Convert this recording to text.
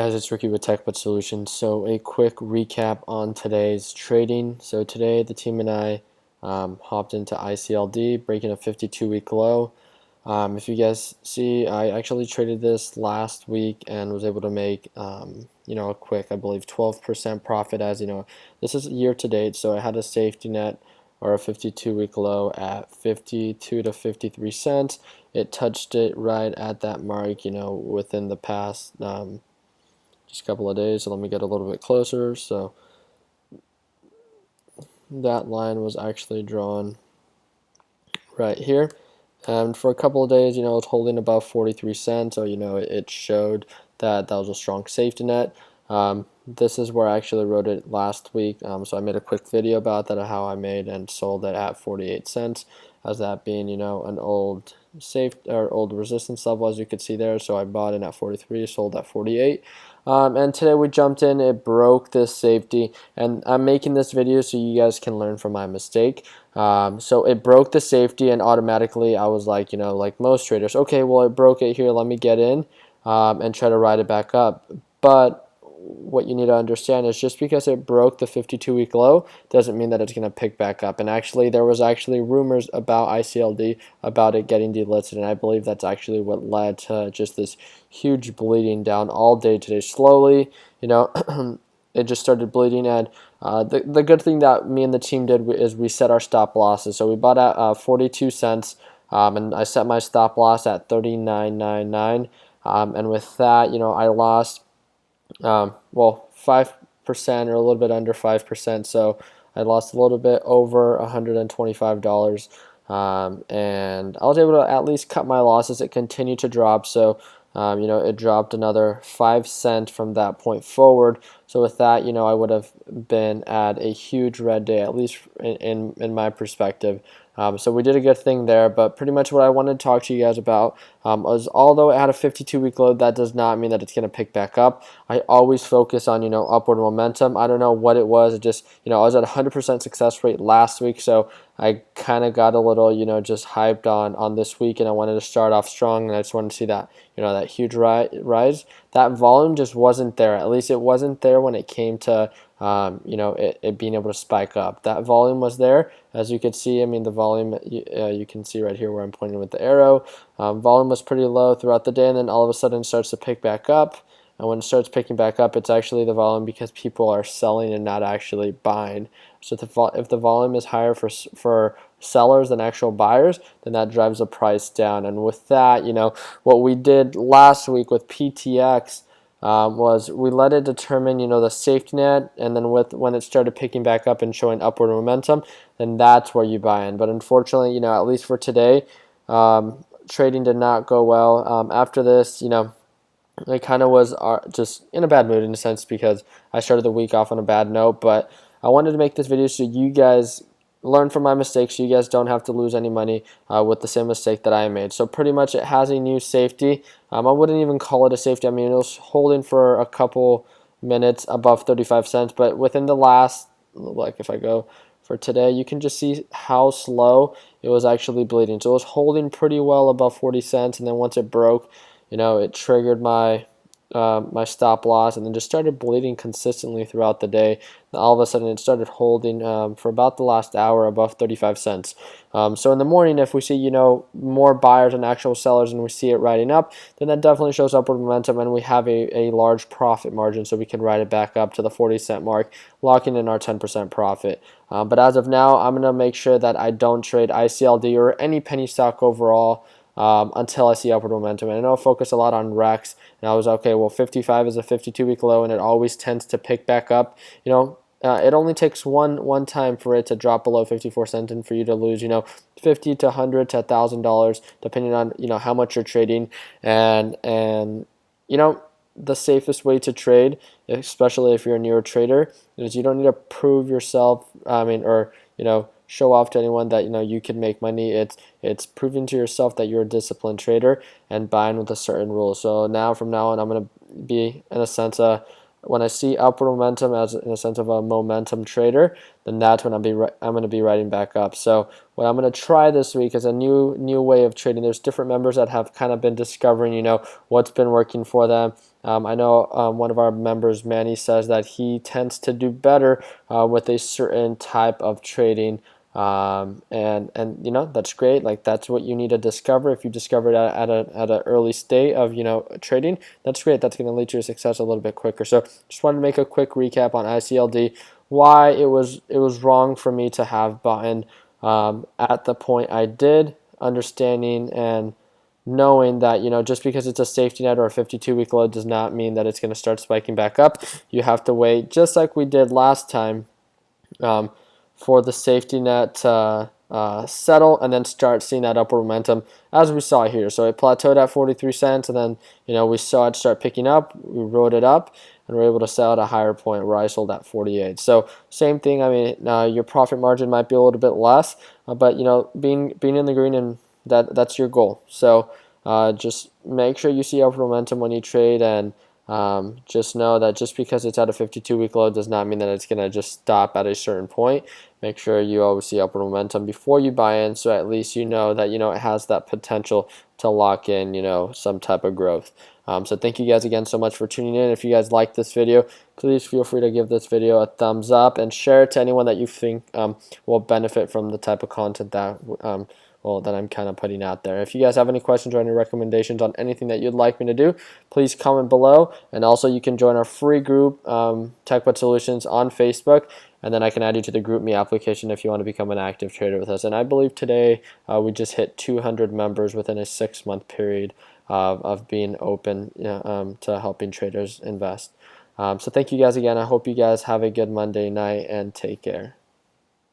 guys, it's Ricky with TechBud Solutions. So a quick recap on today's trading. So today the team and I hopped into ICLD, breaking a 52-week low. If you guys see, I actually traded this last week and was able to make a quick, I believe, 12% profit. As you know, this is year to date, so I had a safety net or a 52-week low at 52 to 53 cents. It touched it right at that mark, within the past just a couple of days. So let me get a little bit closer. So that line was actually drawn right here. And for a couple of days, it's holding above 43 cents. So, it showed that that was a strong safety net. This is where I actually wrote it last week. So I made a quick video about that, how I made and sold it at 48 cents, as that being, an old old resistance level, as you could see there. So I bought in at 43, sold at 48. And today we jumped in, it broke this safety, and I'm making this video so you guys can learn from my mistake. So it broke the safety, and automatically I was like, like most traders, okay, well, it broke it here, let me get in and try to ride it back up. But what you need to understand is just because it broke the 52-week low doesn't mean that it's going to pick back up. And actually, there was actually rumors about ICLD, about it getting delisted, and I believe that's actually what led to just this huge bleeding down all day today. Slowly, it just started bleeding, and the good thing that me and the team did is we set our stop losses. So we bought at 42 cents, and I set my stop loss at 39.99, and with that, I lost 5% or a little bit under 5%. So I lost a little bit over $125, and I was able to at least cut my losses. It continued to drop, so it dropped another 5 cents from that point forward. So with that, I would have been at a huge red day, at least in my perspective. So we did a good thing there, but pretty much what I wanted to talk to you guys about was, although it had a 52-week low, that does not mean that it's going to pick back up. I always focus on, upward momentum. I don't know what it was. It just, I was at 100% success rate last week, so I kind of got a little, just hyped on this week, and I wanted to start off strong, and I just wanted to see that, that huge rise. That volume just wasn't there. At least it wasn't there when it came to it being able to spike up. That volume was there, as you can see. I mean, the volume, you can see right here where I'm pointing with the arrow. Volume was pretty low throughout the day, and then all of a sudden it starts to pick back up. And when it starts picking back up, it's actually the volume because people are selling and not actually buying. So if the volume is higher for sellers than actual buyers, then that drives the price down. And with that, what we did last week with PTX was we let it determine, the safety net, and then when it started picking back up and showing upward momentum, then that's where you buy in. But unfortunately, at least for today, trading did not go well. After this, I kind of was just in a bad mood in a sense, because I started the week off on a bad note. But I wanted to make this video so you guys learn from my mistakes, so you guys don't have to lose any money with the same mistake that I made. So pretty much it has a new safety. I wouldn't even call it a safety. I mean, it was holding for a couple minutes above 35 cents, but within the last, like if I go for today, you can just see how slow it was actually bleeding. So it was holding pretty well above 40 cents, and then once it broke, it triggered my my stop loss, and then just started bleeding consistently throughout the day. And all of a sudden it started holding for about the last hour above 35 cents. So in the morning, if we see more buyers and actual sellers, and we see it riding up, then that definitely shows upward momentum, and we have a large profit margin, so we can ride it back up to the 40-cent mark, locking in our 10% profit. But as of now, I'm going to make sure that I don't trade ICLD or any penny stock overall until I see upward momentum. And I know I focus a lot on Rex, and I was okay, well, 55 is a 52-week low, and it always tends to pick back up. It only takes one time for it to drop below 54 cents, and for you to lose, $50 to $100 to $1,000, depending on how much you're trading. And the safest way to trade, especially if you're a newer trader, is you don't need to prove yourself. Or show off to anyone that you can make money. It's proving to yourself that you're a disciplined trader and buying with a certain rule. So from now on, I'm going to be, in a sense, when I see upward momentum, as in a sense of a momentum trader, then that's when I'm going to be riding back up. So what I'm going to try this week is a new way of trading. There's different members that have kind of been discovering what's been working for them. I know one of our members, Manny, says that he tends to do better with a certain type of trading. And you know, that's great. Like, that's what you need to discover. If you discover it at an early state of, you know, trading, that's great. That's going to lead to your success a little bit quicker. So just wanted to make a quick recap on ICLD, why it was wrong for me to have bought in at the point I did, understanding and knowing that, you know, just because it's a safety net or a 52-week low does not mean that it's going to start spiking back up. You have to wait, just like we did last time, um, for the safety net to settle and then start seeing that upward momentum as we saw here. So it plateaued at 43 cents, and then, you know, we saw it start picking up. We rode it up and we're able to sell at a higher point where I sold at 48. So same thing. I mean, your profit margin might be a little bit less, but, you know, being in the green, and that's your goal. So just make sure you see upward momentum when you trade, and just know that just because it's at a 52-week low does not mean that it's going to just stop at a certain point. Make sure you always see upward momentum before you buy in, so at least you know that, you know, it has that potential to lock in, you know, some type of growth. So thank you guys again so much for tuning in. If you guys like this video, please feel free to give this video a thumbs up and share it to anyone that you think will benefit from the type of content that that I'm kind of putting out there. If you guys have any questions or any recommendations on anything that you'd like me to do, please comment below. And also, you can join our free group, TechBud Solutions, on Facebook, and then I can add you to the GroupMe application if you want to become an active trader with us. And I believe today we just hit 200 members within a 6-month period of being open, to helping traders invest. So thank you guys again. I hope you guys have a good Monday night, and take care.